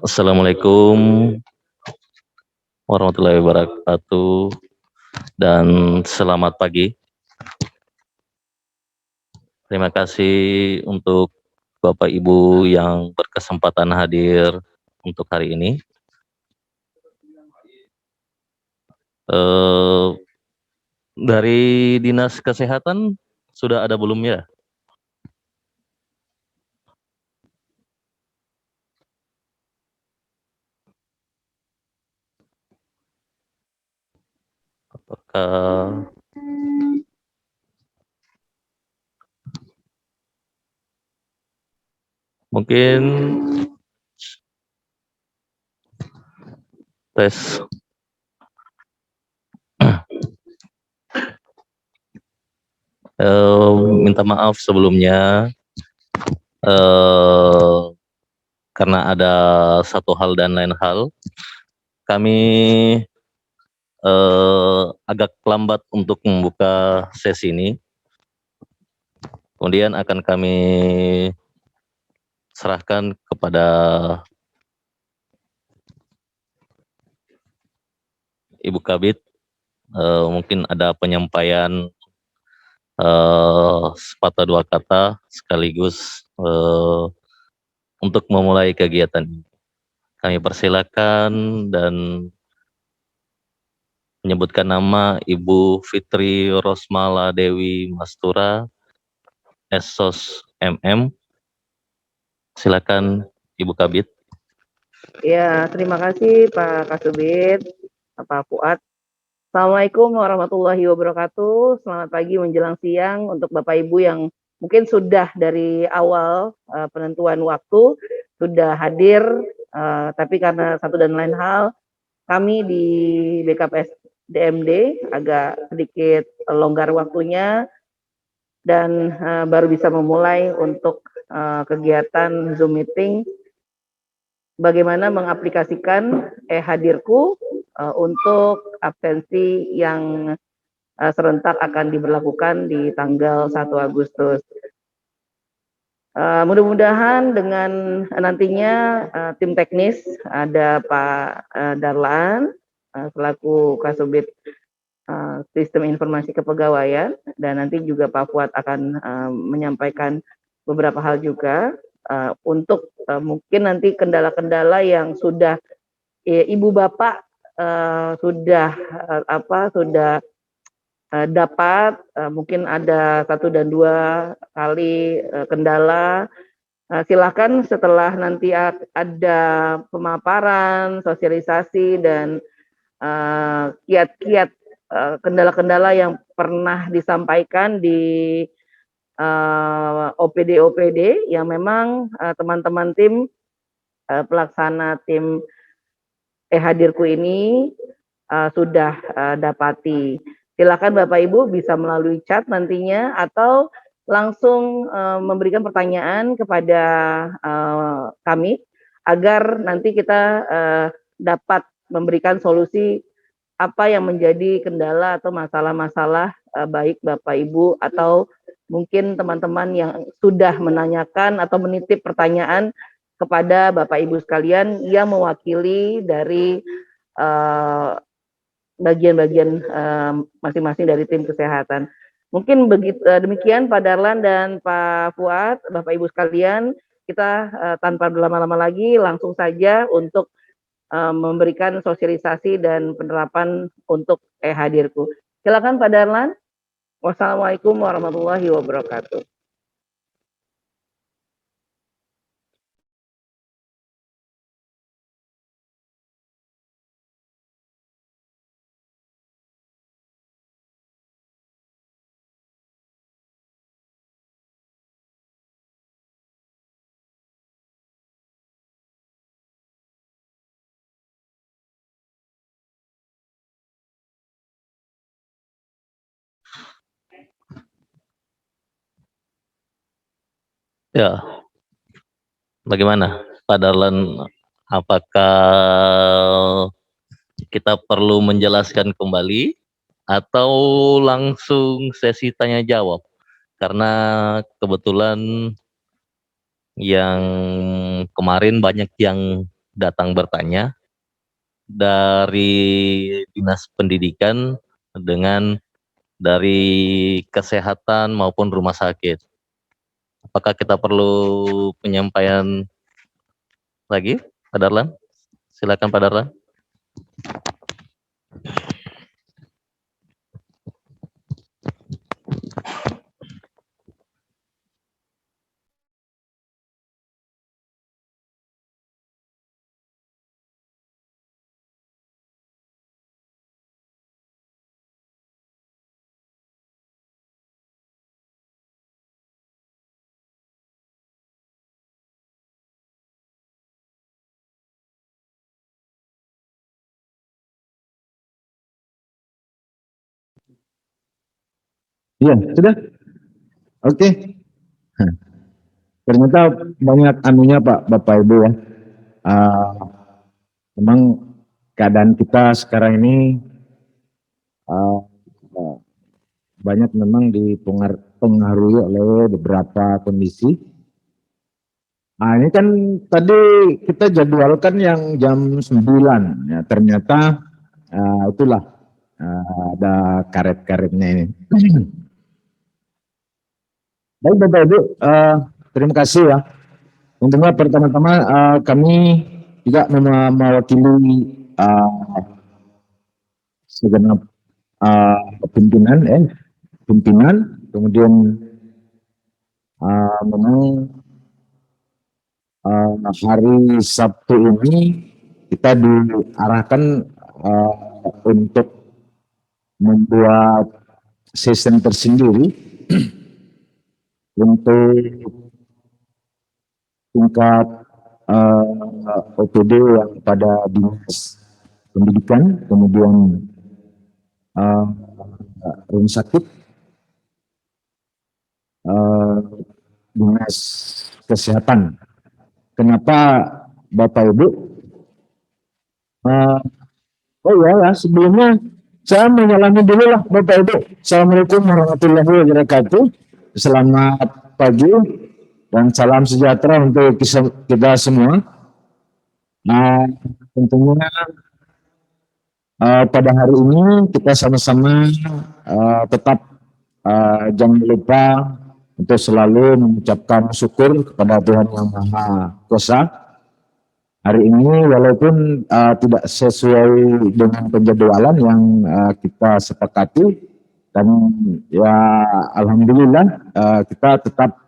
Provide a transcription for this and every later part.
Assalamualaikum warahmatullahi wabarakatuh dan selamat pagi. Terima kasih untuk Bapak Ibu yang berkesempatan hadir untuk hari ini. Eh, dari Dinas Kesehatan sudah ada belum ya? Apakah mungkin tes minta maaf sebelumnya eh, karena ada satu hal dan lain hal kami agak lambat untuk membuka sesi ini. Kemudian akan kami serahkan kepada Ibu Kabid. Mungkin ada penyampaian sepatah dua kata sekaligus untuk memulai kegiatan ini. Kami persilakan dan menyebutkan nama Ibu Fitri Rosmala Dewi Mastura, Esos MM. Silakan Ibu Kabid. Ya, terima kasih Pak Kasubit, Pak Fuad. Assalamualaikum warahmatullahi wabarakatuh. Selamat pagi menjelang siang untuk Bapak Ibu yang mungkin sudah dari awal penentuan waktu sudah hadir, tapi karena satu dan lain hal kami di BKPS DMD agak sedikit longgar waktunya dan baru bisa memulai untuk kegiatan Zoom meeting bagaimana mengaplikasikan hadirku untuk absensi yang serentak akan diberlakukan di tanggal 1 Agustus. Mudah-mudahan dengan nantinya tim teknis ada Pak Darlan selaku Kasubit Sistem Informasi Kepegawaian dan nanti juga Pak Fuad akan menyampaikan beberapa hal juga untuk mungkin nanti kendala-kendala yang sudah Ibu Bapak sudah dapat mungkin ada 1 dan 2 kali kendala. Silakan setelah nanti ada pemaparan, sosialisasi dan kiat-kiat kendala-kendala yang pernah disampaikan di OPD yang memang teman-teman tim pelaksana tim hadirku ini sudah dapati. Silakan Bapak Ibu bisa melalui chat nantinya atau langsung memberikan pertanyaan kepada kami agar nanti kita dapat memberikan solusi apa yang menjadi kendala atau masalah-masalah baik Bapak Ibu atau mungkin teman-teman yang sudah menanyakan atau menitip pertanyaan kepada Bapak Ibu sekalian yang mewakili dari bagian-bagian masing-masing dari tim kesehatan. Mungkin demikian Pak Darlan dan Pak Fuad, Bapak Ibu sekalian, kita tanpa berlama-lama lagi langsung saja untuk memberikan sosialisasi dan penerapan untuk hadirku. Silakan Pak Darlan. Wassalamualaikum warahmatullahi wabarakatuh. Ya, bagaimana Pak Darlan? Apakah kita perlu menjelaskan kembali atau langsung sesi tanya jawab? Karena kebetulan yang kemarin banyak yang datang bertanya dari Dinas Pendidikan dengan dari kesehatan maupun rumah sakit. Apakah kita perlu penyampaian lagi, Pak Darlan? Silakan Pak Darlan. Iya, sudah. Oke. Ternyata banyak anunya Pak, Bapak Ibu ya. Memang keadaan kita sekarang ini uh, banyak memang dipengaruhi oleh beberapa kondisi. Nah ini kan tadi kita jadwalkan yang jam 9, ya ternyata itulah ada karet-karetnya ini. Baik Bapak Ibu, terima kasih ya. Tentunya pertama-tama kami juga mewakili segenap pimpinan, kemudian memang hari Sabtu ini kita diarahkan untuk membuat season tersendiri untuk tingkat OPD yang pada dinas pendidikan, kemudian rumah sakit, dinas kesehatan. Kenapa Bapak Ibu? Oh ya, sebelumnya saya menyalami dulu lah Bapak Ibu. Assalamualaikum warahmatullahi wabarakatuh. Selamat pagi dan salam sejahtera untuk kita semua. Nah, tentunya pada hari ini kita sama-sama tetap jangan lupa untuk selalu mengucapkan syukur kepada Tuhan Yang Maha Kuasa. Hari ini walaupun tidak sesuai dengan penjadwalan yang kita sepakati, dan ya alhamdulillah kita tetap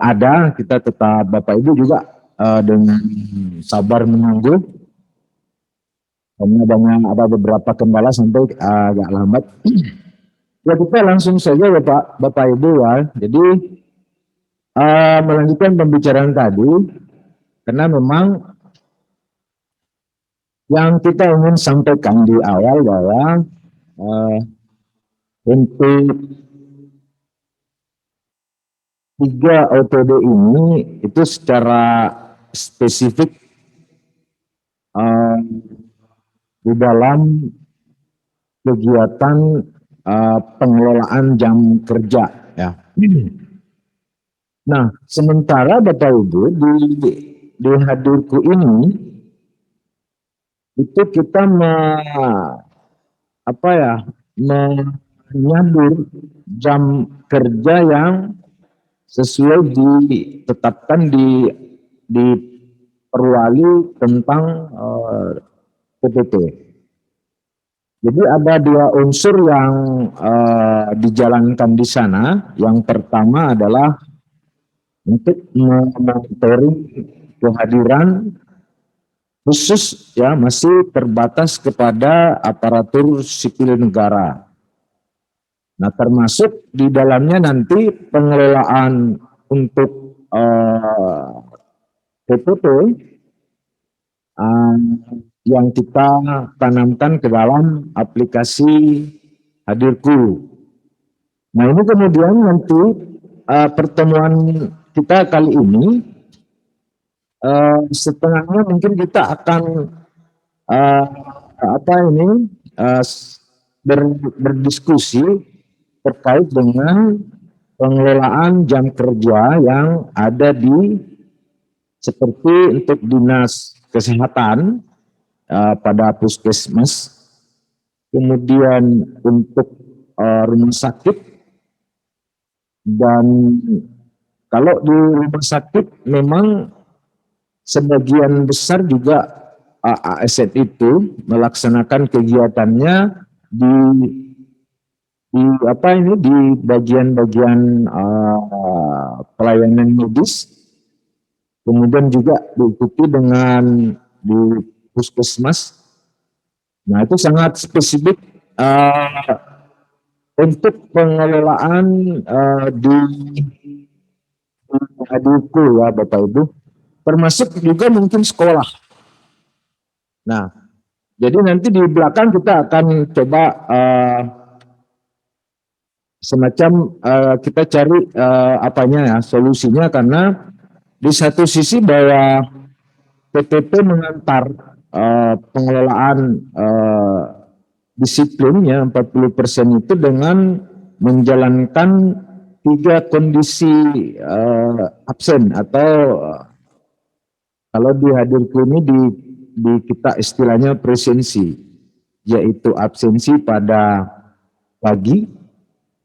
ada, kita tetap Bapak Ibu juga dengan sabar menunggu. Karena ada beberapa kendala sampai agak lambat. Ya kita langsung saja ya Bapak Ibu ya. Jadi melanjutkan pembicaraan tadi, karena memang yang kita ingin sampaikan di awal bahwa untuk 3 OPD ini itu secara spesifik di dalam kegiatan pengelolaan jam kerja ya. Nah, sementara Bapak Ibu di hadirku ini itu kita menyabur jam kerja yang sesuai ditetapkan di Perwali tentang PPT. Jadi ada 2 unsur yang dijalankan di sana. Yang pertama adalah untuk memonitoring kehadiran khusus ya, masih terbatas kepada aparatur sipil negara. Nah, termasuk di dalamnya nanti pengelolaan untuk PPT yang kita tanamkan ke dalam aplikasi Hadirku. Nah, ini kemudian nanti pertemuan kita kali ini setengahnya mungkin kita akan berdiskusi terkait dengan pengelolaan jam kerja yang ada di seperti untuk dinas kesehatan pada puskesmas, kemudian untuk rumah sakit, dan kalau di rumah sakit memang sebagian besar juga ASN itu melaksanakan kegiatannya di di bagian-bagian pelayanan medis, kemudian juga diikuti dengan di puskesmas. Nah, itu sangat spesifik untuk pengelolaan di Hadilku ya Bapak Ibu, termasuk juga mungkin sekolah. Nah, jadi nanti di belakang kita akan coba semacam kita cari solusinya, karena di satu sisi bahwa PPP mengantar pengelolaan disiplinnya 40% itu dengan menjalankan 3 kondisi absen, atau kalau di Hadirku ini di kita istilahnya presensi, yaitu absensi pada pagi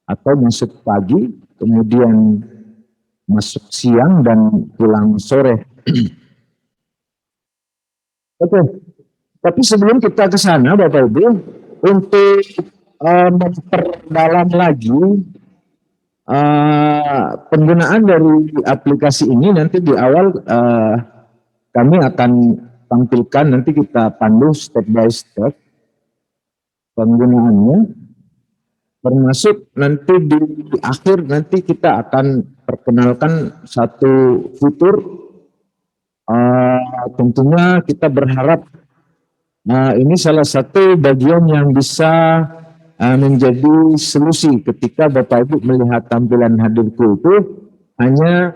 atau masuk pagi, kemudian masuk siang dan pulang sore. Oke, tapi sebelum kita ke sana Bapak Ibu, untuk memperdalam lagi penggunaan dari aplikasi ini, nanti di awal kami akan tampilkan, nanti kita pandu step by step penggunaannya, termasuk nanti di akhir nanti kita akan perkenalkan satu fitur. Tentunya kita berharap ini salah satu bagian yang bisa menjadi solusi ketika Bapak Ibu melihat tampilan Hadirku itu hanya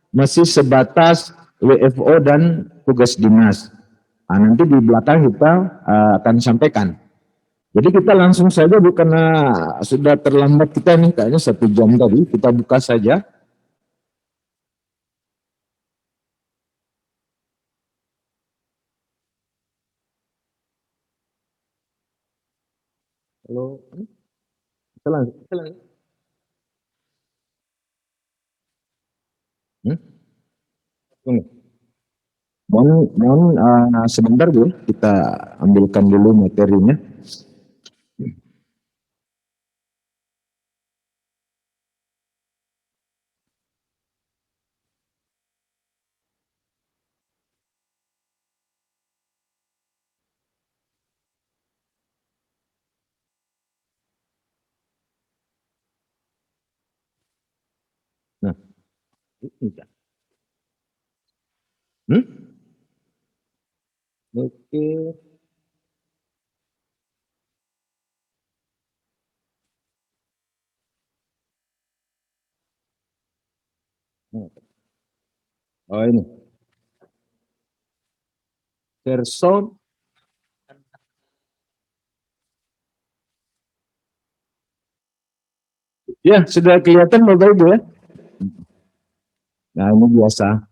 masih sebatas WFO dan tugas dinas. Nanti di belakang kita akan sampaikan. Jadi kita langsung saja, Bu, karena sudah terlambat kita nih, kayaknya 1 jam tadi, kita buka saja. Halo, kita lanjut. Mohon sebentar, Bu, kita ambilkan dulu materinya. Nah, oke. Oh, ini. Person. Ya, sudah kelihatan Bapak Ibu ya. Nah, ini biasa.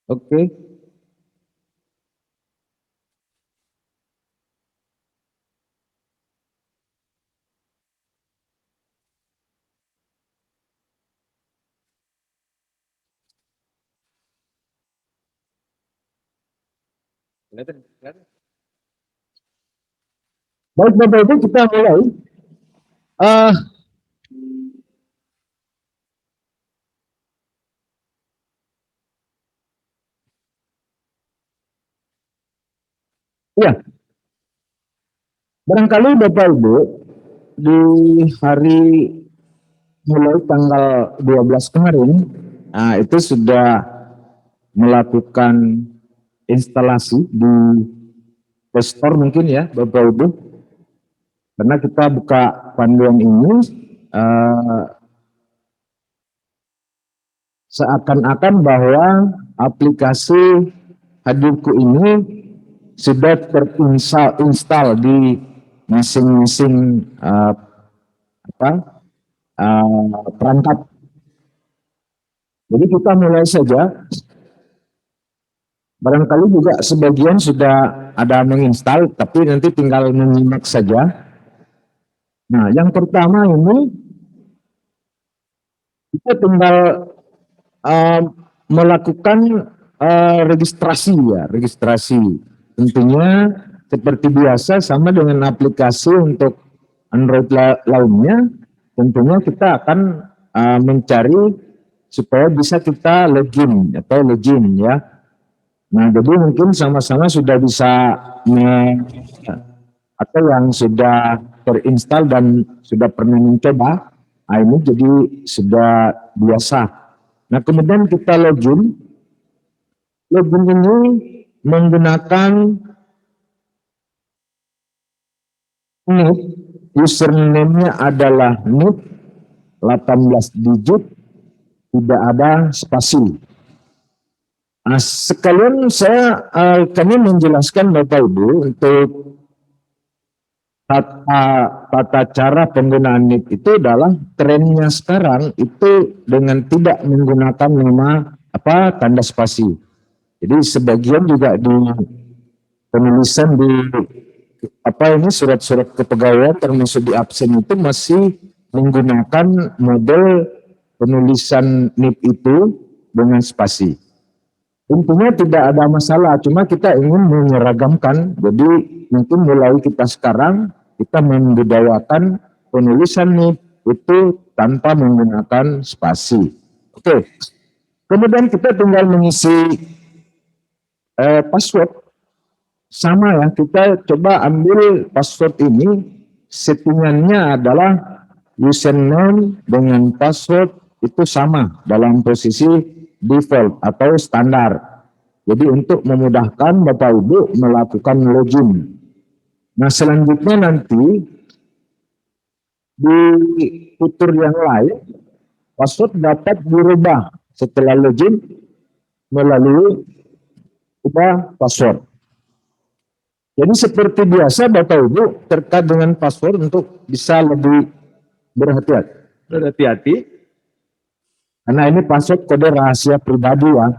Oke. Baik Bapak Ibu, kita mulai. Ya, barangkali Bapak Ibu di hari mulai tanggal 12 kemarin, itu sudah melakukan instalasi di Play Store mungkin ya Bapak Ibu, karena kita buka panduan ini seakan-akan bahwa aplikasi Hadirku ini sudah terinstall di masing-masing perangkat Jadi kita mulai saja. Barangkali juga sebagian sudah ada menginstal, tapi nanti tinggal menyimak saja. Nah, yang pertama ini kita tinggal uh, melakukan registrasi ya, registrasi. Tentunya seperti biasa sama dengan aplikasi untuk Android lainnya, tentunya kita akan mencari supaya bisa kita login atau login ya. Nah, jadi mungkin sama-sama sudah bisa atau yang sudah terinstall dan sudah pernah mencoba, nah ini jadi sudah biasa. Nah, kemudian kita login. Login ini menggunakan NIP, username-nya adalah NIP 18 digit, tidak ada spasi. Nah, sekalian saya kami menjelaskan Bapak Ibu untuk tata cara penggunaan NIP itu adalah trennya sekarang itu dengan tidak menggunakan nama tanda spasi. Jadi sebagian juga di penulisan di surat-surat kepegawaian termasuk di absen itu masih menggunakan model penulisan NIP itu dengan spasi. Tentunya tidak ada masalah, cuma kita ingin menyeragamkan. Jadi mungkin mulai kita sekarang kita membudayakan penulisan NIP itu tanpa menggunakan spasi. Oke. Kemudian kita tinggal mengisi password. Sama ya, kita coba ambil password ini, settingannya adalah username dengan password itu sama dalam posisi default atau standar. Jadi untuk memudahkan Bapak Ibu melakukan login. Nah, selanjutnya nanti di fitur yang lain password dapat dirubah setelah login melalui ubah password. Jadi seperti biasa Bapak Ibu terkait dengan password untuk bisa lebih berhati-hati. Karena ini password kode rahasia pribadi ya.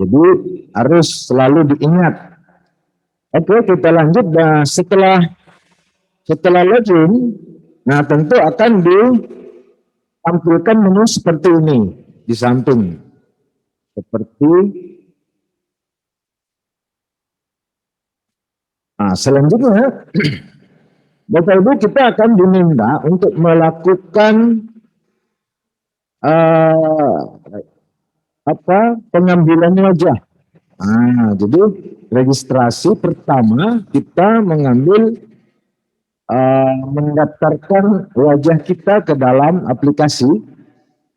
Jadi harus selalu diingat. Oke, kita lanjut. Nah, setelah login, nah tentu akan ditampilkan menu seperti ini di samping. Seperti selanjutnya Bapak Ibu kita akan diminta untuk melakukan pengambilan wajah. Jadi registrasi pertama kita mengambil mendaftarkan wajah kita ke dalam aplikasi,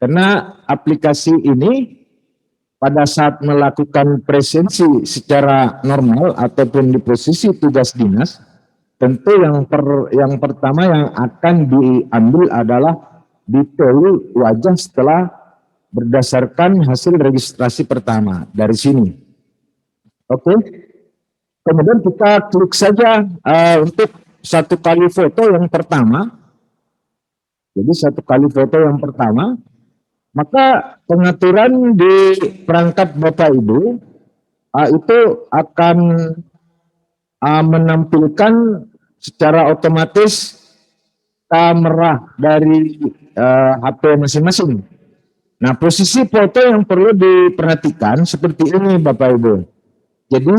karena aplikasi ini pada saat melakukan presensi secara normal ataupun di posisi tugas dinas, tentu yang pertama yang akan diambil adalah detail wajah setelah berdasarkan hasil registrasi pertama dari sini. Oke. Kemudian kita klik saja untuk satu kali foto yang pertama. Jadi satu kali foto yang pertama, maka pengaturan di perangkat Bapak Ibu itu akan menampilkan secara otomatis kamera dari HP masing-masing. Nah, posisi foto yang perlu diperhatikan seperti ini Bapak Ibu. Jadi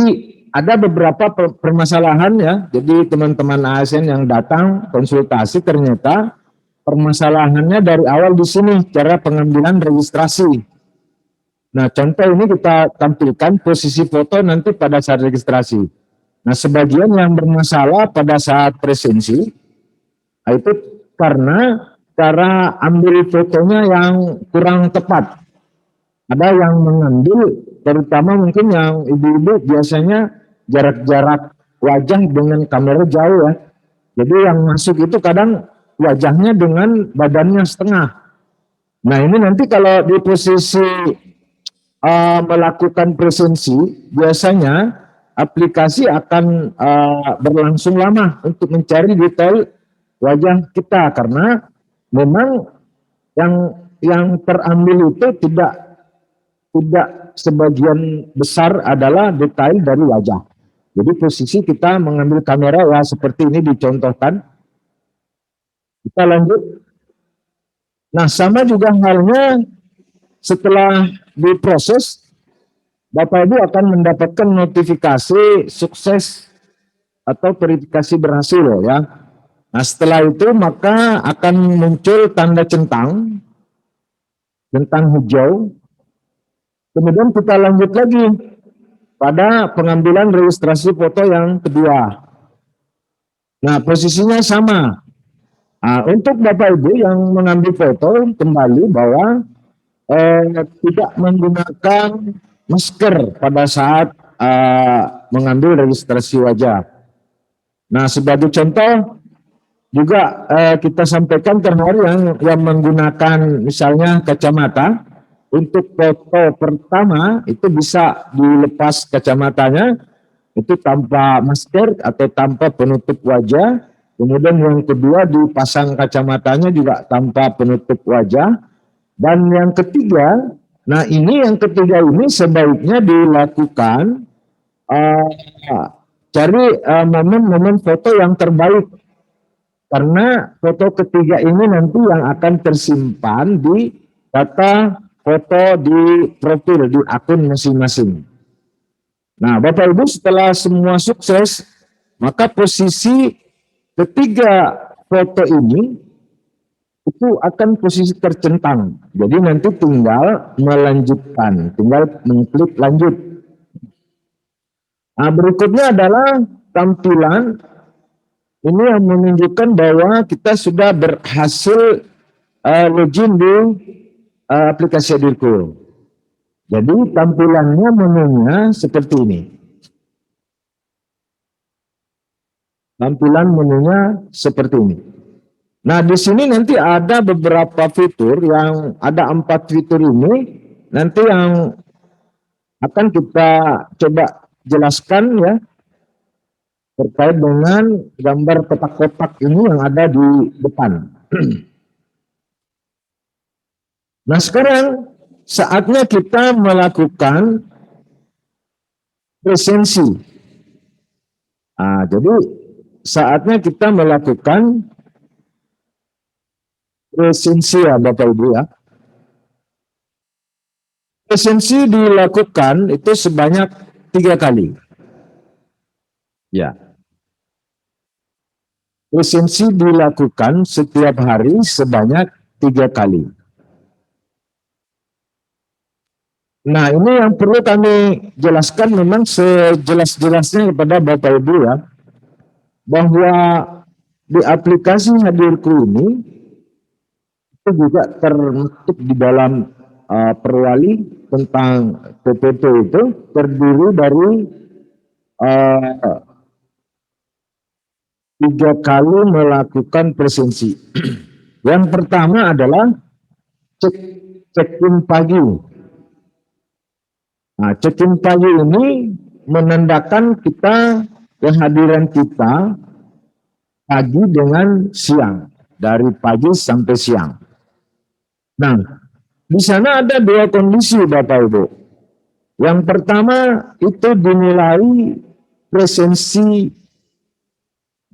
ada beberapa permasalahan ya. Jadi teman-teman ASN yang datang konsultasi ternyata permasalahannya dari awal di sini cara pengambilan registrasi. Nah, contoh ini kita tampilkan posisi foto nanti pada saat registrasi. Nah, sebagian yang bermasalah pada saat presensi itu karena cara ambil fotonya yang kurang tepat. Ada yang mengambil, terutama mungkin yang ibu-ibu biasanya jarak-jarak wajah dengan kamera jauh ya. Jadi yang masuk itu kadang wajahnya dengan badannya setengah. Nah, ini nanti kalau di posisi melakukan presensi, biasanya aplikasi akan berlangsung lama untuk mencari detail wajah kita, karena memang yang yang terambil itu tidak sebagian besar adalah detail dari wajah. Jadi posisi kita mengambil kamera ya seperti ini dicontohkan. Kita lanjut. Nah, sama juga halnya setelah diproses, Bapak Ibu akan mendapatkan notifikasi sukses atau verifikasi berhasil ya. Nah, setelah itu maka akan muncul tanda centang hijau. Kemudian kita lanjut lagi pada pengambilan registrasi foto yang kedua. Nah, posisinya sama. Nah, untuk Bapak Ibu yang mengambil foto kembali bahwa tidak menggunakan masker pada saat mengambil registrasi wajah. Nah, sebagai contoh juga kita sampaikan terhadap yang menggunakan misalnya kacamata. Untuk foto pertama itu bisa dilepas kacamatanya, itu tanpa masker atau tanpa penutup wajah. Kemudian yang kedua dipasang kacamatanya juga tanpa penutup wajah. Dan yang ketiga, nah ini yang ketiga ini sebaiknya dilakukan cari momen-momen foto yang terbaik. Karena foto ketiga ini nanti yang akan tersimpan di data foto di profil, di akun masing-masing. Nah, Bapak Ibu setelah semua sukses, maka posisi ketiga foto ini itu akan posisi tercentang. Jadi nanti tinggal melanjutkan, tinggal mengklik lanjut. Nah, berikutnya adalah tampilan ini yang menunjukkan bahwa kita sudah berhasil login di aplikasi Hadirku. Jadi tampilannya menunya seperti ini. Tampilan menunya seperti ini. Nah, di sini nanti ada beberapa fitur yang ada 4 fitur ini. Nanti yang akan kita coba jelaskan ya terkait dengan gambar kotak-kotak ini yang ada di depan. Nah, sekarang saatnya kita melakukan presensi. Nah, jadi saatnya kita melakukan presensi ya Bapak Ibu ya. Presensi dilakukan itu sebanyak 3 kali. Ya. Presensi dilakukan setiap hari sebanyak 3 kali. Nah, ini yang perlu kami jelaskan memang sejelas-jelasnya kepada Bapak Ibu ya, bahwa di aplikasi Hadirku ini itu juga termaktub di dalam perwali tentang PPT itu terdiri dari 3 kali melakukan presensi. Yang pertama adalah check-in pagi. Nah, check-in pagi ini menandakan kehadiran kita pagi dengan siang, dari pagi sampai siang. Nah, di sana ada 2 kondisi Bapak Ibu. Yang pertama itu dinilai presensi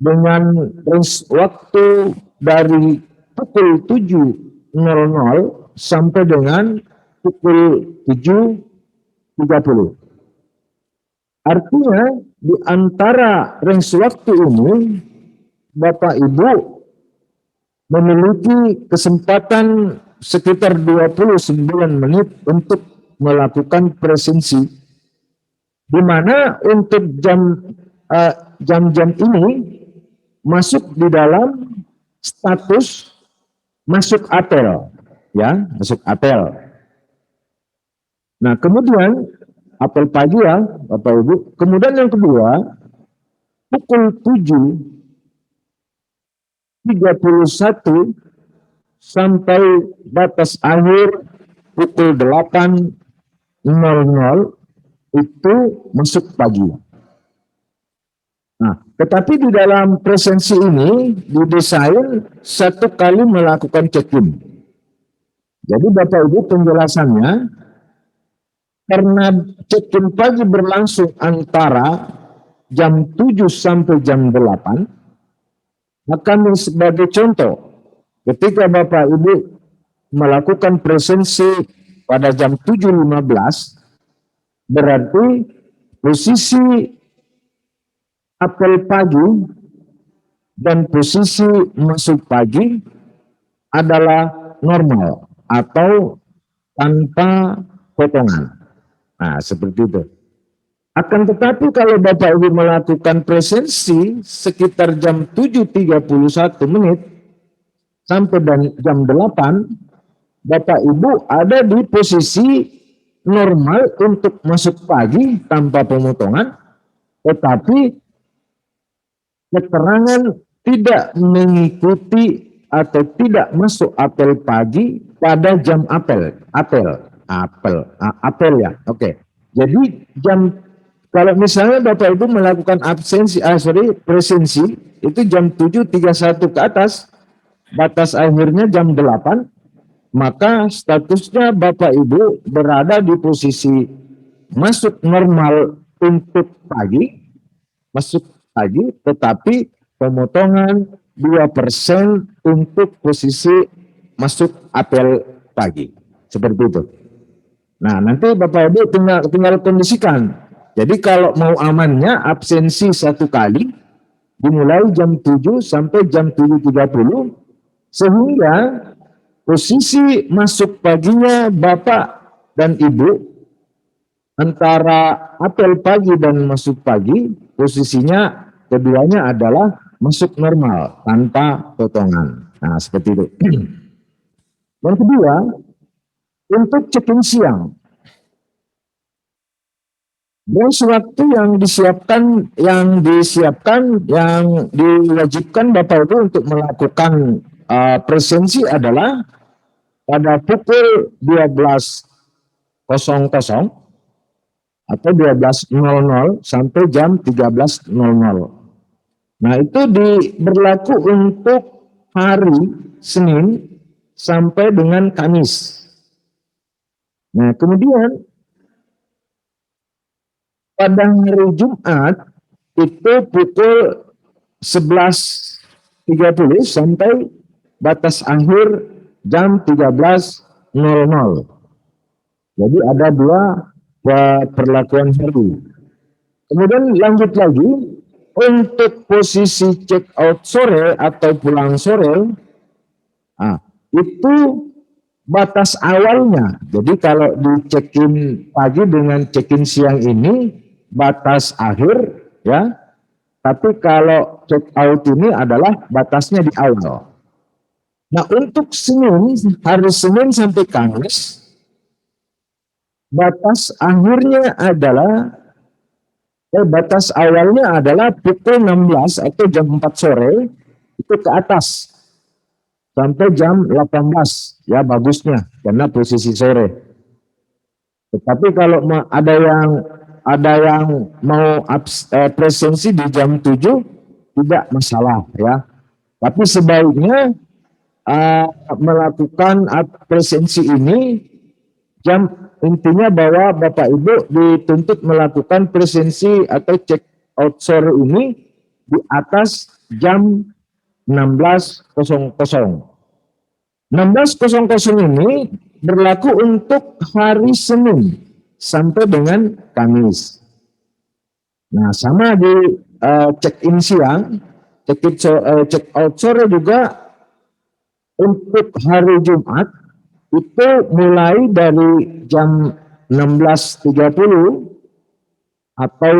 dengan waktu dari pukul 7.00 sampai dengan pukul 7.30. Artinya di antara range waktu ini Bapak Ibu memiliki kesempatan sekitar 29 menit untuk melakukan presensi, di mana untuk jam-jam ini masuk di dalam status masuk apel, ya, masuk apel. Nah, kemudian apel pagi ya, Bapak Ibu. Kemudian yang kedua, pukul 7.31 sampai batas akhir pukul 8.00 itu masuk pagi. Nah, tetapi di dalam presensi ini didesain 1 kali melakukan check-in. Jadi Bapak Ibu penjelasannya, karena check-in pagi berlangsung antara jam 7 sampai jam 8, maka sebagai contoh, ketika Bapak Ibu melakukan presensi pada jam 7.15, berarti posisi apel pagi dan posisi masuk pagi adalah normal atau tanpa potongan. Nah, seperti itu. Akan tetapi kalau Bapak Ibu melakukan presensi sekitar jam 7.31 menit sampai jam 8, Bapak Ibu ada di posisi normal untuk masuk pagi tanpa pemotongan, tetapi keterangan tidak mengikuti atau tidak masuk apel pagi pada jam apel ya. Oke. Jadi kalau misalnya Bapak Ibu melakukan presensi itu jam 7.31 ke atas, batas akhirnya jam 8, maka statusnya Bapak Ibu berada di posisi masuk normal untuk masuk pagi, tetapi pemotongan 2% untuk posisi masuk apel pagi. Seperti itu. Nah, nanti Bapak Ibu tinggal kondisikan. Jadi kalau mau amannya absensi 1 kali dimulai jam 7 sampai jam 7.30, sehingga posisi masuk paginya Bapak dan Ibu antara apel pagi dan masuk pagi, posisinya keduanya adalah masuk normal tanpa potongan. Nah, seperti itu. Yang kedua, untuk check-in siang, dan waktu yang diwajibkan Bapak Ibu untuk melakukan presensi adalah pada pukul 12.00 atau 12.00 sampai jam 13.00. Nah, itu berlaku untuk hari Senin sampai dengan Kamis. Nah, kemudian pada hari Jumat itu pukul 11.30 sampai batas akhir jam 13.00. Jadi ada 2 perlakuan hari. Kemudian lanjut lagi untuk posisi check out sore atau pulang sore, itu batas awalnya. Jadi kalau di check-in pagi dengan check-in siang ini batas akhir ya. Tapi kalau check out ini adalah batasnya di awal. Nah, untuk hari Senin sampai Kamis, batas awalnya adalah pukul 16 atau jam 4 sore itu ke atas sampai jam 18 ya, bagusnya karena posisi sore. Tetapi kalau ada yang mau presensi di jam 7 tidak masalah ya. Tapi sebaiknya melakukan presensi ini intinya bahwa Bapak Ibu dituntut melakukan presensi atau check out sore ini di atas jam 16.00. 16.00 ini berlaku untuk hari Senin sampai dengan Kamis. Nah, sama di check-in siang, check out sore juga untuk hari Jumat itu mulai dari jam 16.30 atau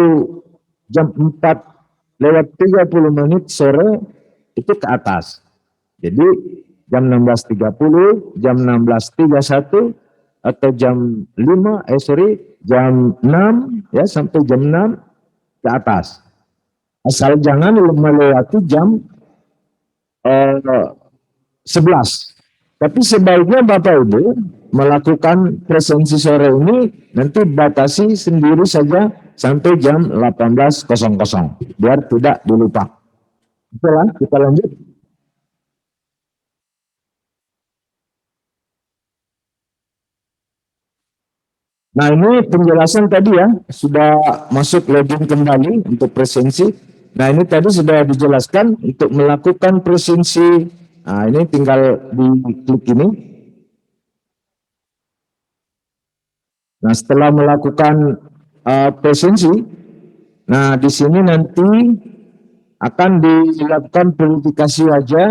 jam 4:30 sore itu ke atas. Jadi jam 16.30, jam 16.31 atau jam 6 ya sampai jam 6 ke atas. Asal jangan melewati jam 11. Tapi sebaiknya Bapak Ibu melakukan presensi sore ini nanti batasi sendiri saja sampai jam 18.00 biar tidak dilupa. Itulah, kita lanjut. Nah, ini penjelasan tadi ya, sudah masuk login kembali untuk presensi. Nah, ini tadi sudah dijelaskan untuk melakukan presensi. Nah, ini tinggal diklik ini. Nah, setelah melakukan presensi, nah di sini nanti akan dilakukan verifikasi wajah,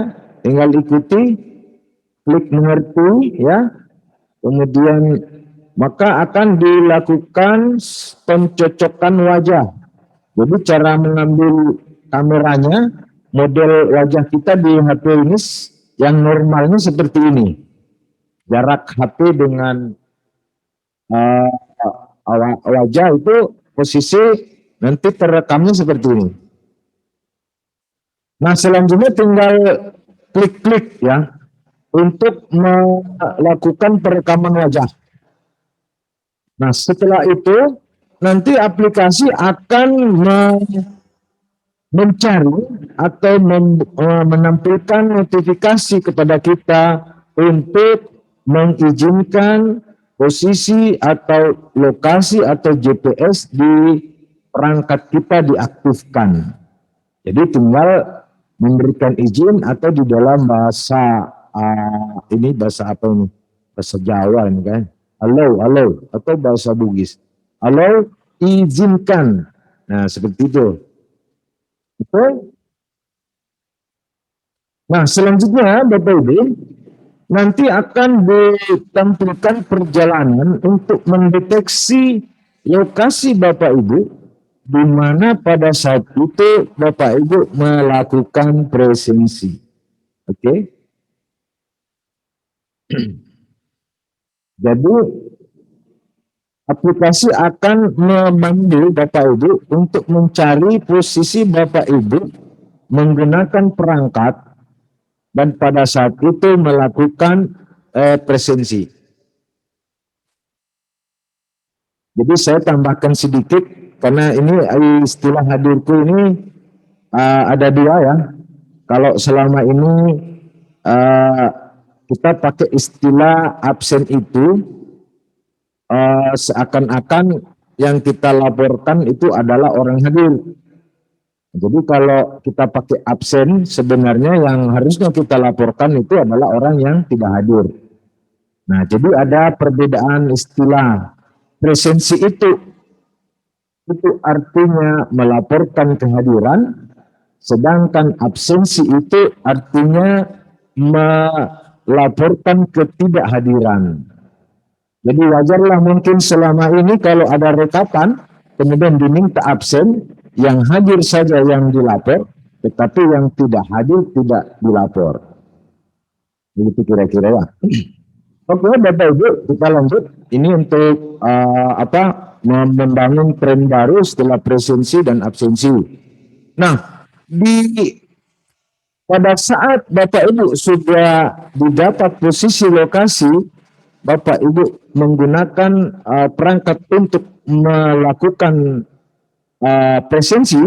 tinggal ikuti, klik mengerti ya. Kemudian maka akan dilakukan pencocokan wajah. Jadi cara mengambil kameranya, model wajah kita di HP ini yang normalnya seperti ini. Jarak HP dengan wajah itu posisi nanti terekamnya seperti ini. Nah, selanjutnya tinggal klik-klik ya untuk melakukan perekaman wajah. Nah, setelah itu nanti aplikasi akan mencari atau menampilkan notifikasi kepada kita untuk mengizinkan posisi atau lokasi atau GPS di perangkat kita diaktifkan. Jadi tinggal memberikan izin atau di dalam bahasa ini bahasa apa ini? Bahasa Jawa ini kan. Halo, atau bahasa Bugis. Halo, izinkan. Nah, seperti itu. Oke. Nah, selanjutnya Bapak Ibu, nanti akan ditampilkan perjalanan untuk mendeteksi lokasi Bapak Ibu di mana pada saat itu Bapak Ibu melakukan presensi. Oke. Jadi aplikasi akan memanggil Bapak Ibu untuk mencari posisi Bapak Ibu menggunakan perangkat dan pada saat itu melakukan presensi. Jadi saya tambahkan sedikit karena ini istilah hadirku ini ada dua ya. Kalau selama ini kita pakai istilah absen itu seakan-akan yang kita laporkan itu adalah orang hadir. Jadi kalau kita pakai absen sebenarnya yang harusnya kita laporkan itu adalah orang yang tidak hadir. Nah, jadi ada perbedaan istilah. Presensi itu artinya melaporkan kehadiran, sedangkan absensi itu artinya melaporkan ketidakhadiran. Jadi wajarlah mungkin selama ini kalau ada rekapan, kemudian diminta absen, yang hadir saja yang dilapor, tetapi yang tidak hadir tidak dilapor. Begitu kira-kira ya. Oke, Bapak Ibu, kita lanjut. Ini untuk membangun tren baru setelah presensi dan absensi. Nah, pada saat Bapak Ibu sudah didapat posisi lokasi, Bapak Ibu menggunakan perangkat untuk melakukan presensi,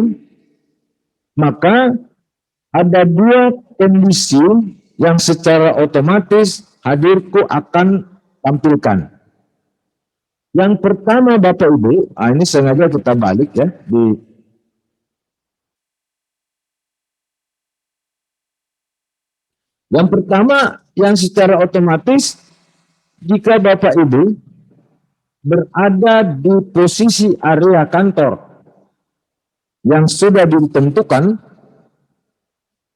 maka ada dua kondisi yang secara otomatis hadirku akan tampilkan. Yang pertama Bapak Ibu, ini sengaja kita balik ya Yang pertama yang secara otomatis jika Bapak Ibu berada di posisi area kantor yang sudah ditentukan,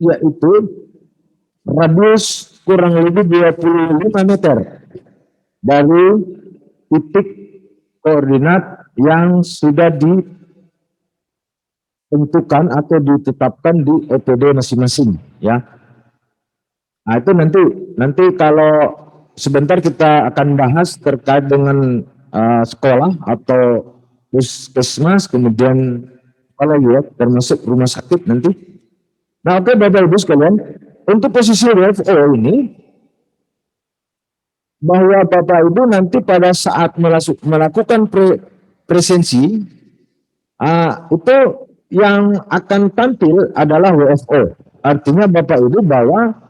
yaitu radius kurang lebih 25 meter dari titik koordinat yang sudah ditentukan atau ditetapkan di OPD masing-masing ya. Nah, itu nanti kalau sebentar kita akan bahas terkait dengan sekolah atau puskesmas, kemudian kalau ya termasuk rumah sakit nanti. Nah, oke Bapak Ibu sekalian, untuk posisi WFO ini bahwa Bapak Ibu nanti pada saat melakukan presensi itu yang akan tampil adalah WFO. Artinya Bapak Ibu bahwa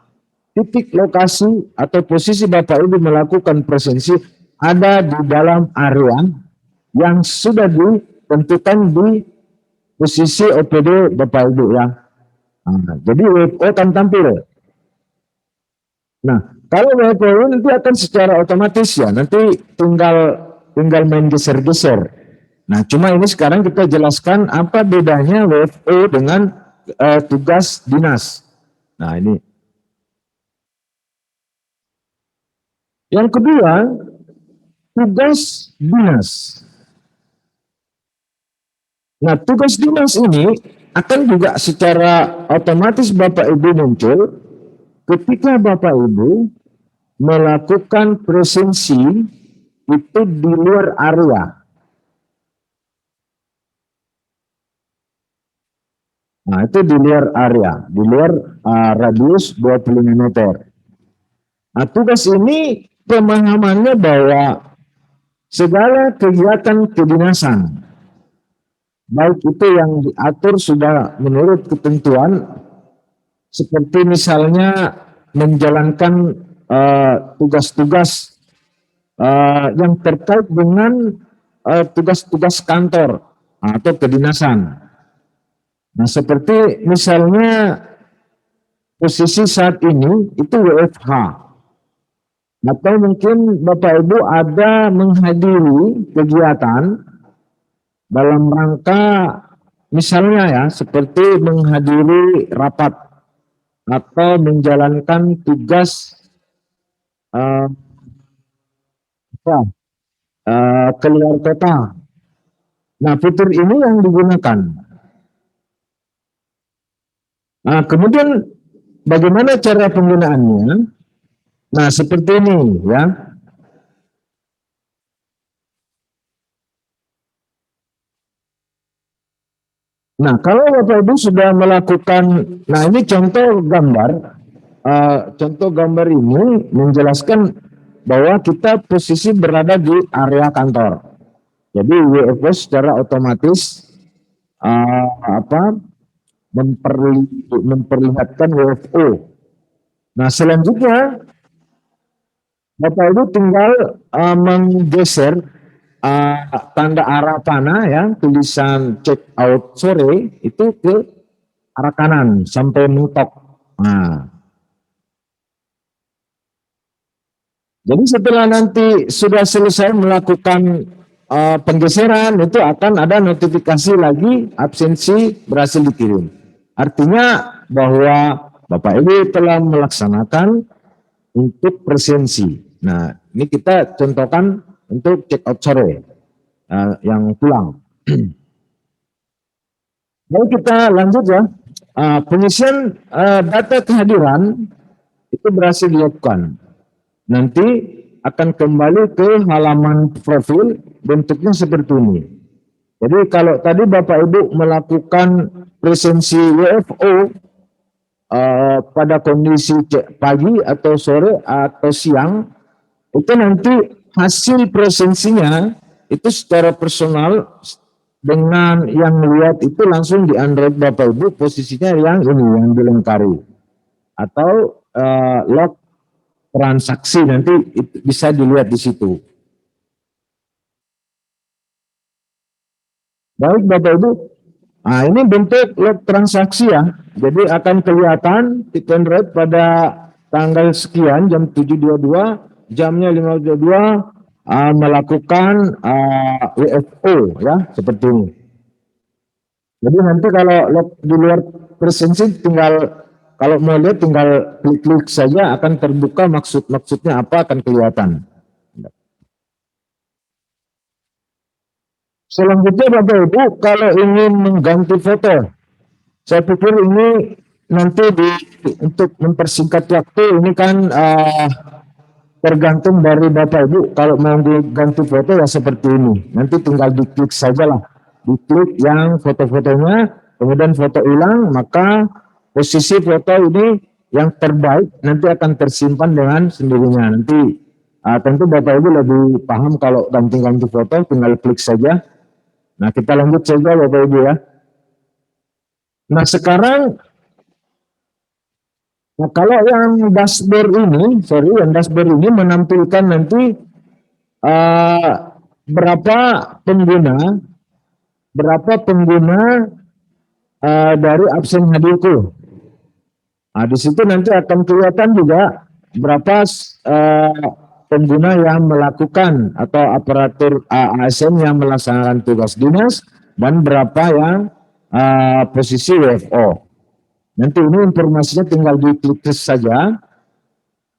titik lokasi atau posisi Bapak Ibu melakukan presensi ada di dalam area yang sudah ditentukan di posisi OPD Bapak Ibu ya. Nah, jadi WFO akan tampil. Nah, kalau WFO nanti akan secara otomatis ya, nanti tinggal main geser-geser. Nah, cuma ini sekarang kita jelaskan apa bedanya WFO dengan tugas dinas. Nah, ini. Yang kedua, tugas dinas. Nah, tugas dinas ini akan juga secara otomatis Bapak Ibu muncul ketika Bapak Ibu melakukan presensi itu di luar area. Nah, itu di luar area, di luar radius 25 meter. Nah, tugas ini pemahamannya bahwa segala kegiatan kedinasan, baik itu yang diatur sudah menurut ketentuan, seperti misalnya menjalankan tugas-tugas yang terkait dengan tugas-tugas kantor atau kedinasan. Nah, seperti misalnya posisi saat ini itu WFH. Atau mungkin Bapak Ibu ada menghadiri kegiatan dalam rangka misalnya ya seperti menghadiri rapat atau menjalankan tugas keluar kota. Nah, fitur ini yang digunakan. Nah, kemudian bagaimana cara penggunaannya? Nah, seperti ini ya. Nah, kalau Bapak Ibu sudah melakukan, nah ini contoh gambar. Contoh gambar ini menjelaskan bahwa kita posisi berada di area kantor. Jadi WFO secara otomatis memperlihatkan WFO. Nah, selanjutnya Bapak Ibu tinggal menggeser tanda arah panah ya, tulisan check out sore itu ke arah kanan sampai mentok. Nah, jadi setelah nanti sudah selesai melakukan penggeseran itu akan ada notifikasi lagi absensi berhasil dikirim. Artinya bahwa Bapak Ibu telah melaksanakan untuk presensi. Nah, ini kita contohkan untuk check out sore yang pulang. Lalu kita lanjut ya. Pengisian data kehadiran itu berhasil dilakukan. Nanti akan kembali ke halaman profil, bentuknya seperti ini. Jadi kalau tadi Bapak Ibu melakukan presensi WFO pada kondisi pagi atau sore atau siang, itu nanti hasil presensinya itu secara personal dengan yang lihat itu langsung di Android Bapak Ibu posisinya yang ini yang dilengkari atau log transaksi nanti itu bisa dilihat di situ. Baik Bapak Ibu, nah ini bentuk log transaksi ya. Jadi akan kelihatan di Android pada tanggal sekian jam 7.22, jamnya 5.22 melakukan WFO ya seperti ini. Jadi nanti kalau log di luar presensi tinggal kalau mau lihat tinggal klik-klik saja akan terbuka maksudnya apa akan kelihatan. Selanjutnya Bapak Ibu kalau ingin mengganti foto, saya pikir ini nanti untuk mempersingkat waktu ini kan tergantung dari Bapak Ibu. Kalau mau diganti foto ya seperti ini. Nanti tinggal diklik saja lah, diklik yang foto-fotonya, kemudian foto hilang, maka posisi foto ini yang terbaik nanti akan tersimpan dengan sendirinya. Nanti tentu Bapak Ibu lebih paham kalau ganti-ganti foto, tinggal klik saja. Nah, kita lanjut saja Bapak Ibu ya. Nah, sekarang kalau yang dashboard ini, yang dashboard ini menampilkan nanti eh, berapa pengguna dari absen hadirku. Nah, di situ nanti akan kelihatan juga berapa pengguna yang melakukan atau aparatur ASN yang melaksanakan tugas dinas dan berapa yang posisi WFO. Nanti ini informasinya tinggal diklik saja,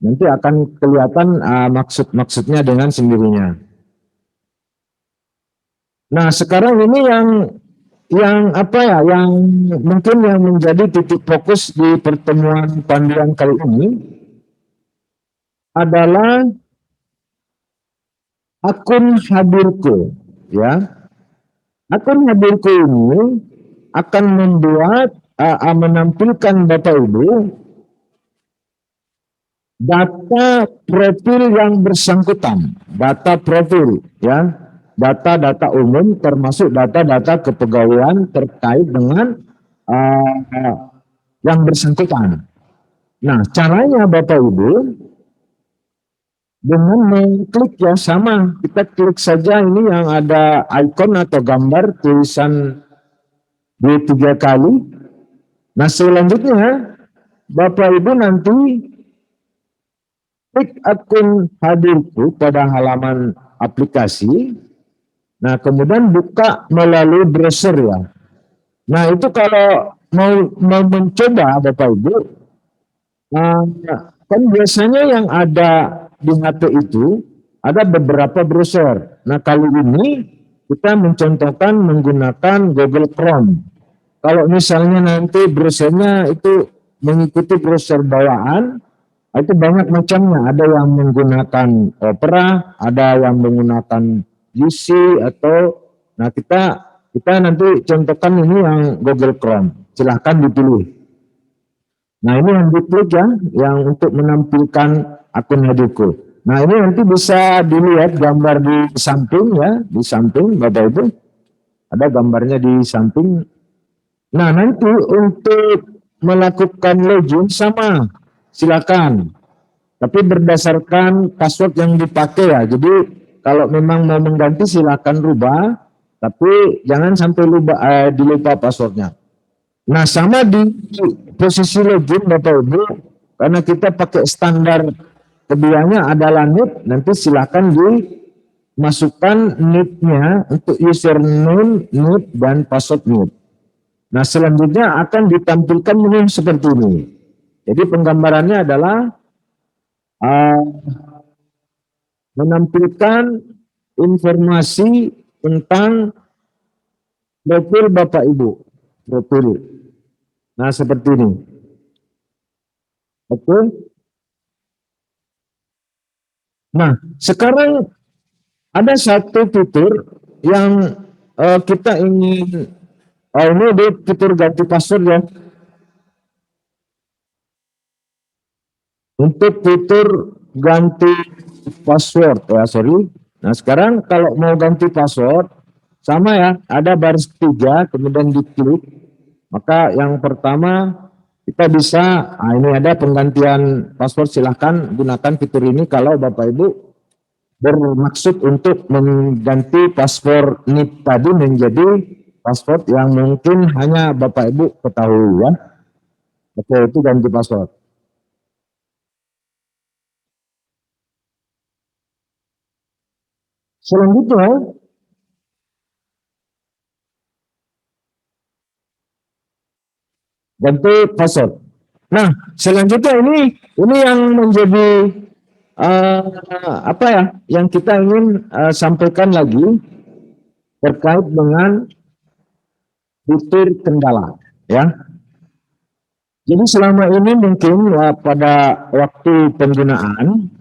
nanti akan kelihatan maksud-maksudnya dengan sendirinya. Nah, sekarang ini yang mungkin yang menjadi titik fokus di pertemuan panduan kali ini adalah akun hadirku, ya. Akun hadirku ini akan menampilkan Bapak Ibu data profil yang bersangkutan, data profil, ya. Data-data umum termasuk data-data kepegawaian terkait dengan yang bersangkutan. Nah, caranya Bapak Ibu dengan mengklik ya sama, kita klik saja ini yang ada icon atau gambar tulisan D3 kali. Nah, selanjutnya Bapak Ibu nanti klik akun hadirku pada halaman aplikasi. Nah, kemudian buka melalui browser ya. Nah, itu kalau mau mencoba Bapak Ibu, kan biasanya yang ada di HP itu ada beberapa browser. Nah, kali ini kita mencontohkan menggunakan Google Chrome. Kalau misalnya nanti browsernya itu mengikuti browser bawaan, itu banyak macamnya. Ada yang menggunakan Opera, ada yang menggunakan UC atau nah kita nanti contohkan ini yang Google Chrome. Silahkan dipilih. Nah, ini yang diklik ya, yang untuk menampilkan akun hadirku. Nah, ini nanti bisa dilihat gambar di samping ya, di samping Bapak Ibu. Ada gambarnya di samping. Nah, nanti untuk melakukan login sama, silakan. Tapi berdasarkan password yang dipakai ya. Jadi kalau memang mau mengganti silakan rubah, tapi jangan sampai dilupa passwordnya. Nah, sama di posisi login Bapak Ibu, karena kita pakai standar keduanya adalah NIP, nanti silakan dimasukkan NIP-nya untuk username, NIP, dan password NIP. Nah, selanjutnya akan ditampilkan menu seperti ini. Jadi penggambarannya adalah menampilkan informasi tentang profil Bapak Ibu. Profil. Nah, seperti ini. Oke. Nah, sekarang ada satu fitur yang kita ingin, ini di fitur ganti password ya. Untuk fitur ganti password ya, sorry. Nah, sekarang kalau mau ganti password, sama ya, ada baris 3, kemudian diklik. Maka yang pertama kita bisa, ini ada penggantian password, silahkan gunakan fitur ini kalau Bapak Ibu bermaksud untuk mengganti password NIP tadi menjadi password yang mungkin hanya Bapak Ibu ketahui ya. Oke, itu ganti password. Selanjutnya, ganti password. Nah, selanjutnya ini yang menjadi yang kita ingin sampaikan lagi terkait dengan fitur kendala, ya. Jadi selama ini mungkin pada waktu penggunaan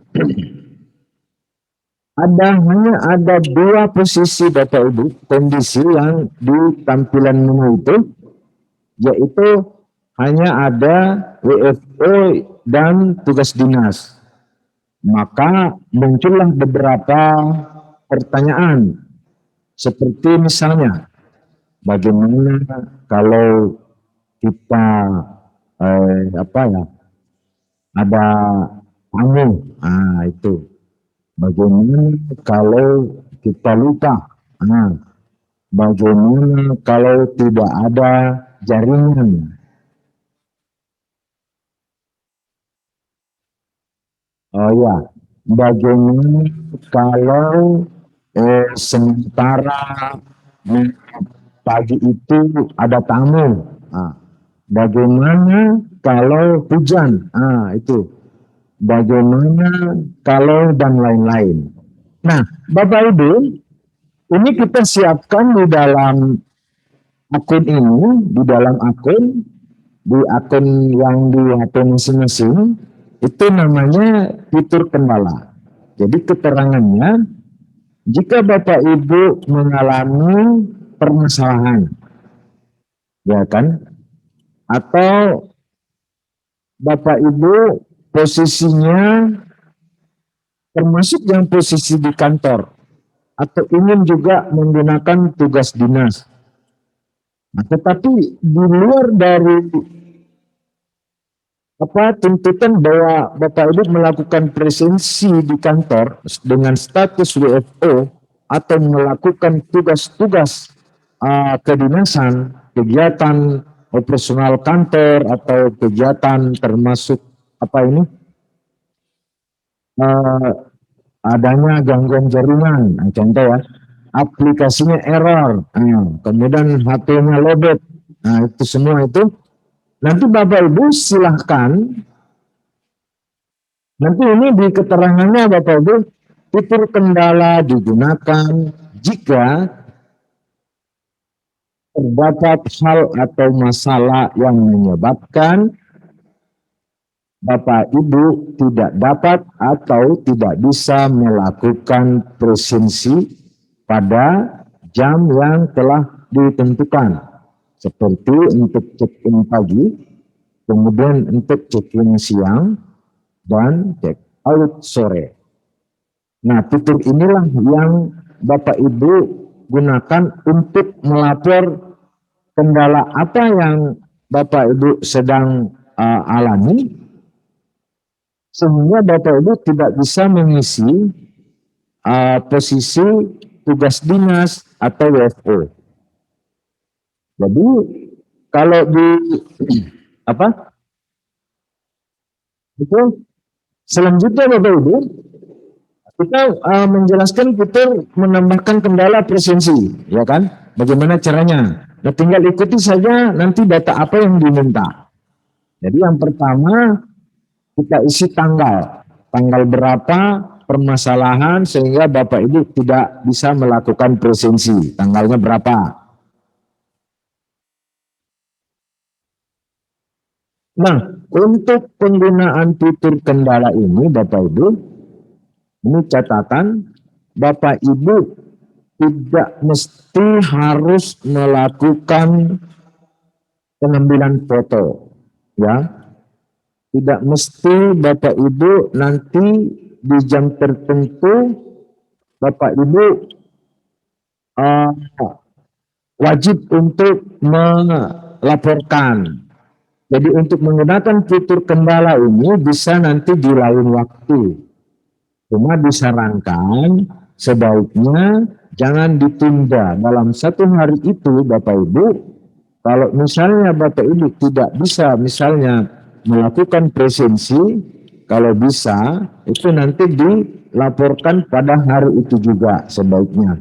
hanya ada 2 posisi Bapak Ibu kondisi yang di tampilan menu itu, yaitu hanya ada WFO dan tugas dinas. Maka muncullah beberapa pertanyaan seperti misalnya bagaimana kalau kita ada tamu, itu Bagaimana kalau kita lupa? Nah, bagaimana kalau tidak ada jaringan? Oh ya, bagaimana kalau sementara pagi itu ada tamu? Nah, bagaimana kalau hujan? Nah, itu. Bagaimana kalau dan lain-lain. Nah, Bapak Ibu, ini kita siapkan di dalam akun ini, di akun yang di HP masing-masing, itu namanya fitur kendala. Jadi keterangannya, jika Bapak Ibu mengalami permasalahan, ya kan, atau Bapak Ibu posisinya termasuk yang posisi di kantor, atau ingin juga menggunakan tugas dinas. Nah, tetapi di luar dari tuntutan bahwa Bapak Ibu melakukan presensi di kantor dengan status WFO atau melakukan tugas-tugas kedinasan, kegiatan operasional kantor atau kegiatan termasuk adanya gangguan jaringan, nah, contoh ya, aplikasinya error, kemudian HP-nya lobet, nah itu semua itu nanti Bapak Ibu silahkan, nanti ini di keterangannya Bapak Ibu, fitur kendala digunakan jika terdapat hal atau masalah yang menyebabkan Bapak Ibu tidak dapat atau tidak bisa melakukan presensi pada jam yang telah ditentukan, seperti untuk check-in pagi, kemudian untuk check-in siang, dan check-out sore. Nah, fitur inilah yang Bapak Ibu gunakan untuk melapor kendala apa yang Bapak Ibu sedang alami, sehingga Bapak Ibu tidak bisa mengisi posisi tugas dinas atau WFO. Jadi kalau di itu selanjutnya Bapak Ibu, kita menjelaskan fitur menambahkan kendala presensi, ya kan? Bagaimana caranya? Nah, tinggal ikuti saja nanti data apa yang diminta. Jadi yang pertama kita isi tanggal berapa permasalahan sehingga Bapak Ibu tidak bisa melakukan presensi, tanggalnya berapa. Nah, untuk penggunaan fitur kendala ini Bapak Ibu, ini catatan, Bapak Ibu tidak mesti harus melakukan pengambilan foto, ya. Tidak mesti Bapak Ibu nanti di jam tertentu Bapak Ibu wajib untuk melaporkan. Jadi untuk menggunakan fitur kendala ini bisa nanti di lain waktu. Cuma disarankan sebaiknya jangan ditunda dalam satu hari itu Bapak Ibu. Kalau misalnya Bapak Ibu tidak bisa misalnya melakukan presensi, kalau bisa itu nanti dilaporkan pada hari itu juga sebaiknya.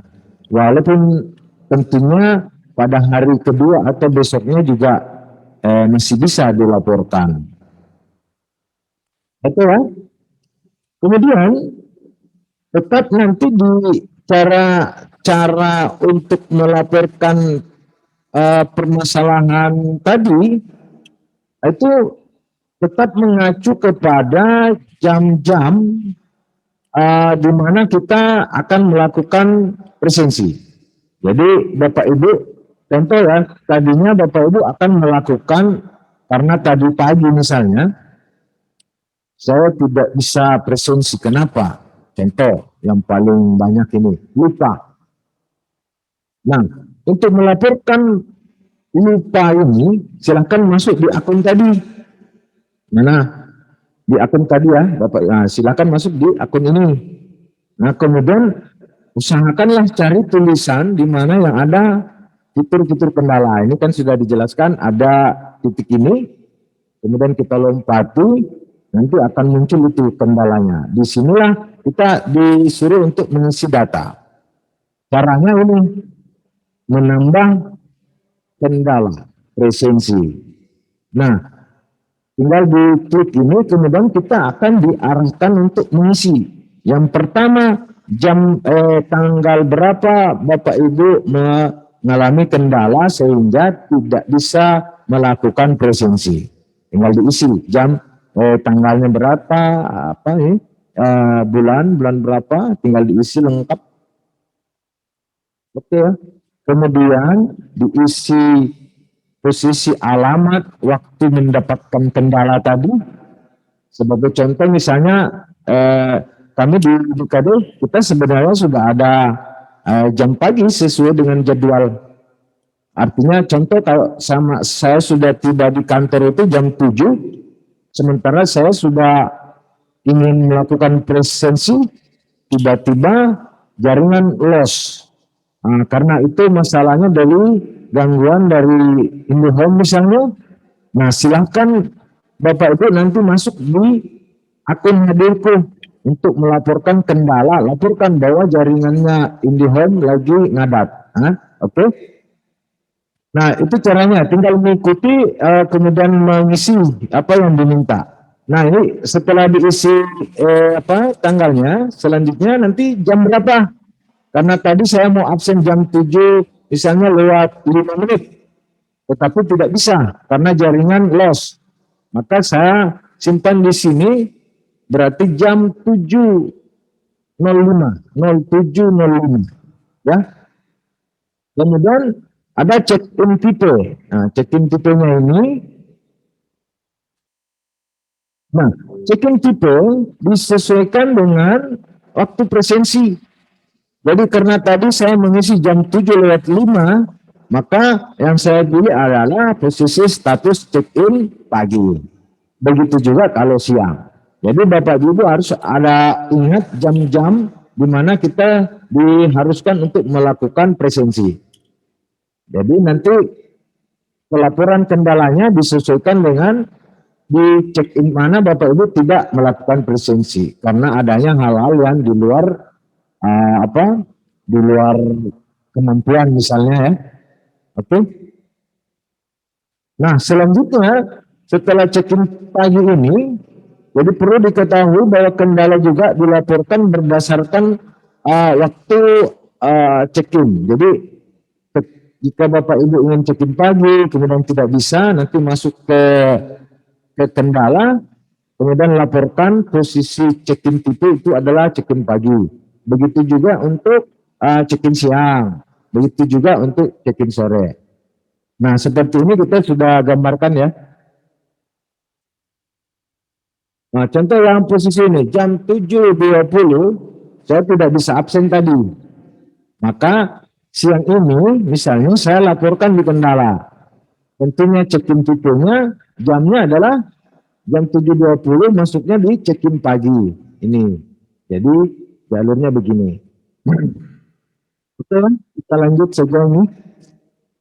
Walaupun tentunya pada hari kedua atau besoknya juga masih bisa dilaporkan. Betul ya? Kemudian tetap nanti di cara untuk melaporkan permasalahan tadi itu tetap mengacu kepada jam-jam di mana kita akan melakukan presensi. Jadi Bapak Ibu, contoh ya, tadinya Bapak Ibu akan melakukan, karena tadi pagi misalnya, saya tidak bisa presensi. Kenapa? Contoh yang paling banyak ini, lupa. Nah, untuk melaporkan lupa ini, silahkan masuk di akun tadi. Mana? Di akun tadi ya, Bapak. Nah, silakan masuk di akun ini. Nah, kemudian usahakanlah cari tulisan di mana yang ada fitur-fitur kendala. Ini kan sudah dijelaskan ada titik ini, kemudian kita lompati, nanti akan muncul itu kendalanya. Disinilah kita disuruh untuk mengisi data. Caranya ini, menambah kendala, presensi. Nah, tinggal diklik ini, kemudian kita akan diarahkan untuk mengisi. Yang pertama, tanggal berapa Bapak Ibu mengalami kendala sehingga tidak bisa melakukan presensi. Tinggal diisi tanggalnya berapa, bulan berapa, tinggal diisi lengkap. Oke. Kemudian diisi posisi alamat, waktu mendapatkan kendala tadi. Sebagai contoh misalnya kami di BKD kita sebenarnya sudah ada jam pagi sesuai dengan jadwal. Artinya contoh kalau saya sudah tiba di kantor itu jam 7, sementara saya sudah ingin melakukan presensi, tiba-tiba jaringan loss. Karena itu masalahnya dari gangguan dari IndiHome misalnya. Nah, silahkan Bapak Ibu nanti masuk di akun hadirku untuk melaporkan kendala, laporkan bahwa jaringannya IndiHome lagi ngadat. Oke. Nah, itu caranya, tinggal mengikuti kemudian mengisi apa yang diminta. Nah, ini setelah diisi tanggalnya, selanjutnya nanti jam berapa? Karena tadi saya mau absen jam 7, misalnya lewat 5 menit. Tetapi tidak bisa karena jaringan loss. Maka saya simpan di sini berarti jam 07.05 ya. Kemudian ada check-in tipe. Nah, check-in tipenya ini, nah, check-in tipe disesuaikan dengan waktu presensi. Jadi karena tadi saya mengisi jam 7:05, maka yang saya pilih adalah posisi status check-in pagi. Begitu juga kalau siang. Jadi Bapak Ibu harus ada ingat jam-jam di mana kita diharuskan untuk melakukan presensi. Jadi nanti pelaporan kendalanya disesuaikan dengan di check-in mana Bapak Ibu tidak melakukan presensi karena adanya hal-hal yang di luar di luar kemampuan misalnya ya. Oke. Nah, selanjutnya setelah check-in pagi ini, jadi perlu diketahui bahwa kendala juga dilaporkan berdasarkan waktu check-in. Jadi jika Bapak Ibu ingin check-in pagi, kemudian tidak bisa, nanti masuk ke kendala, kemudian laporkan posisi check-in tipe itu adalah check-in pagi. Begitu juga untuk check-in siang, begitu juga untuk check-in sore. Nah, seperti ini kita sudah gambarkan ya. Nah, contoh yang posisi ini, jam 7.20, saya tidak bisa absen tadi. Maka siang ini misalnya saya laporkan di kendala. Tentunya check-in tipenya jamnya adalah jam 7.20 masuknya di check-in pagi. Ini. Jadi jalurnya begini. Oke, kita lanjut saja ini.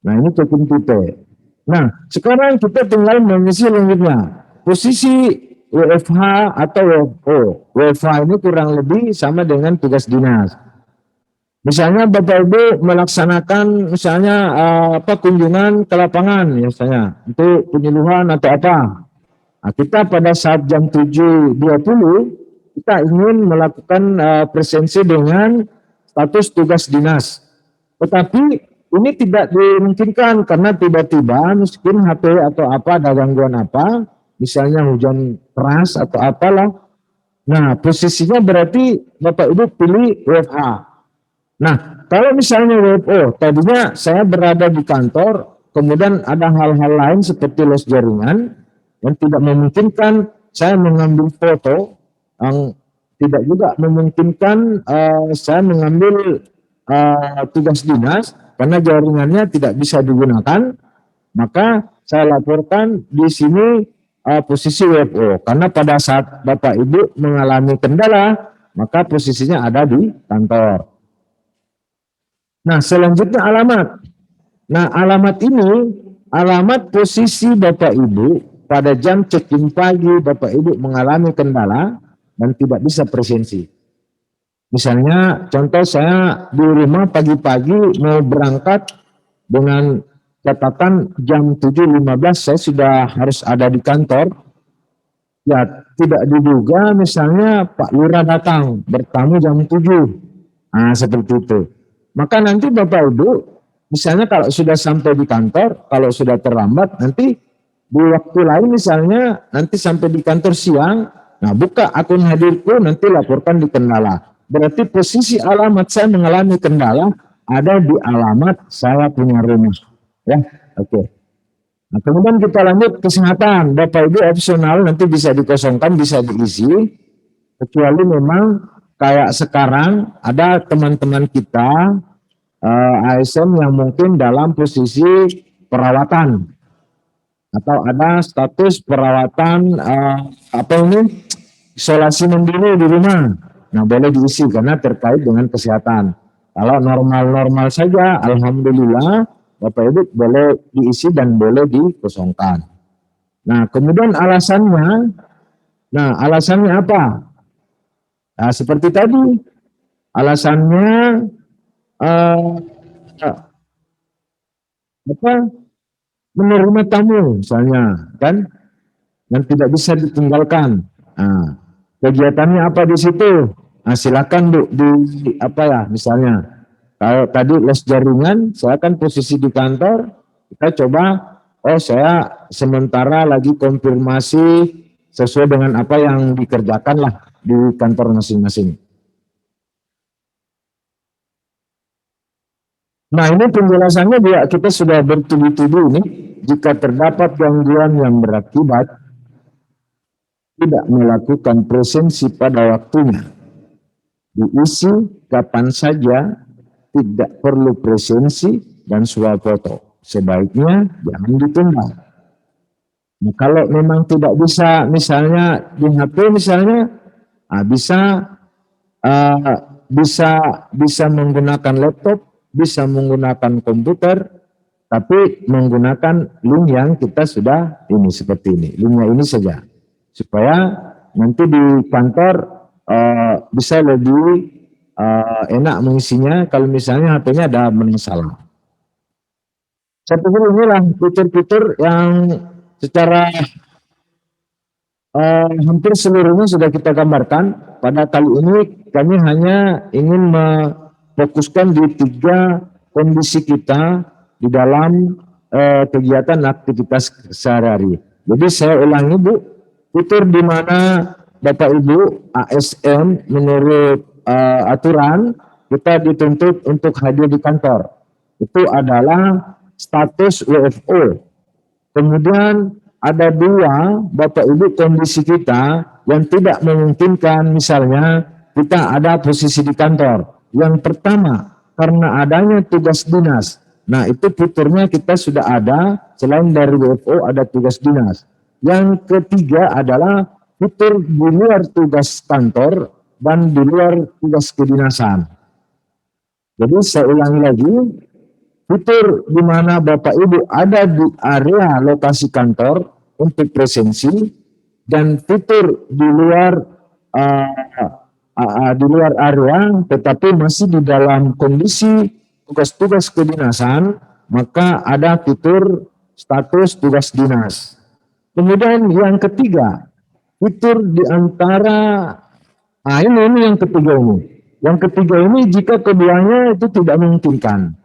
Nah, ini check-in tipe. Nah, sekarang kita tinggal mengisi lanjutnya. Posisi WFH atau WFO. WFH ini kurang lebih sama dengan tugas dinas. Misalnya Bapak Ibu melaksanakan misalnya kunjungan ke lapangan misalnya untuk penyuluhan atau apa. Nah, kita pada saat jam 7.20 kita ingin melakukan presensi dengan status tugas dinas. Tetapi ini tidak dimungkinkan karena tiba-tiba mungkin HP atau apa ada gangguan apa, misalnya hujan keras atau apalah. Nah, posisinya berarti Bapak Ibu pilih WFH. Nah, kalau misalnya WFO, tadinya saya berada di kantor, kemudian ada hal-hal lain seperti loss jaringan yang tidak memungkinkan saya mengambil foto, yang tidak juga memungkinkan saya mengambil tugas dinas karena jaringannya tidak bisa digunakan, maka saya laporkan di sini posisi WFO. Karena pada saat Bapak Ibu mengalami kendala, maka posisinya ada di kantor. Nah, selanjutnya alamat. Nah, alamat ini, alamat posisi Bapak Ibu pada jam check-in pagi Bapak Ibu mengalami kendala dan tidak bisa presensi. Misalnya, contoh saya di rumah pagi-pagi mau berangkat dengan catatan jam 7.15 saya sudah harus ada di kantor. Ya, tidak diduga misalnya Pak Lurah datang bertamu jam 7. Nah, seperti itu. Maka nanti Bapak Ibu, misalnya kalau sudah sampai di kantor, kalau sudah terlambat, nanti di waktu lain misalnya nanti sampai di kantor siang, nah buka akun hadirku, nanti laporkan di kendala. Berarti posisi alamat saya mengalami kendala ada di alamat saya punya rumah. Ya, oke. Nah, kemudian kita lanjut kesehatan. Bapak Ibu opsional nanti bisa dikosongkan, bisa diisi. Kecuali memang kayak sekarang ada teman-teman kita ASN yang mungkin dalam posisi perawatan atau ada status perawatan isolasi mandiri di rumah. Nah, boleh diisi karena terkait dengan kesehatan. Kalau normal-normal saja, alhamdulillah Bapak Ibu boleh diisi dan boleh dikosongkan. Nah, kemudian alasannya, apa? Nah, seperti tadi, alasannya menerima tamu misalnya, kan, yang tidak bisa ditinggalkan. Nah, kegiatannya apa di situ? Nah, silakan Bu, misalnya. Kalau tadi les jaringan, saya kan posisi di kantor, kita coba, saya sementara lagi konfirmasi sesuai dengan apa yang dikerjakan lah di kantor masing-masing. Nah, ini penjelasannya juga kita sudah bertubi-tubi ini, jika terdapat gangguan yang berakibat tidak melakukan presensi pada waktunya, diisi kapan saja, tidak perlu presensi dan swafoto. Sebaiknya jangan ditunda. Nah, kalau memang tidak bisa, misalnya di HP misalnya, bisa menggunakan laptop, bisa menggunakan komputer, tapi menggunakan link yang kita sudah ini seperti ini, linknya ini saja, supaya nanti di kantor bisa lebih enak mengisinya kalau misalnya HP-nya ada masalah. Saya pikir inilah fitur-fitur yang secara hampir seluruhnya sudah kita gambarkan. Pada kali ini kami hanya ingin memfokuskan di 3 kondisi kita di dalam kegiatan aktivitas sehari-hari. Jadi saya ulangi Bu, fitur di mana Bapak Ibu ASN menurut aturan kita dituntut untuk hadir di kantor. Itu adalah status WFO. Kemudian ada 2 Bapak Ibu kondisi kita yang tidak memungkinkan, misalnya kita ada posisi di kantor. Yang pertama, karena adanya tugas dinas. Nah, itu fiturnya kita sudah ada, selain dari WFO ada tugas dinas. Yang ketiga adalah fitur di luar tugas kantor dan di luar tugas kedinasan. Jadi saya ulangi lagi, fitur di mana Bapak Ibu ada di area lokasi kantor untuk presensi, dan fitur di luar area tetapi masih di dalam kondisi tugas-tugas kedinasan, maka ada fitur status tugas dinas. Kemudian yang ketiga, fitur di antara ini yang ketiga ini. Yang ketiga ini jika keduanya itu tidak memungkinkan,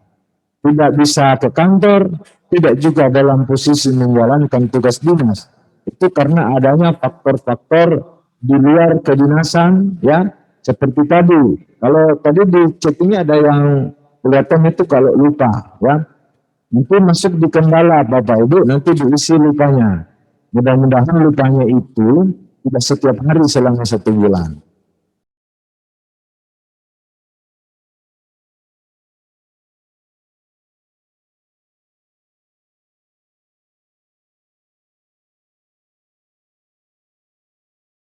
tidak bisa ke kantor, tidak juga dalam posisi menjalankan tugas dinas. Itu karena adanya faktor-faktor di luar kedinasan, ya, seperti tadi. Kalau tadi di chattingnya ada yang kelihatan itu kalau lupa, ya, nanti masuk di kendala Bapak Ibu, nanti diisi lupanya. Mudah-mudahan lupanya itu tidak setiap hari selama 1 bulan.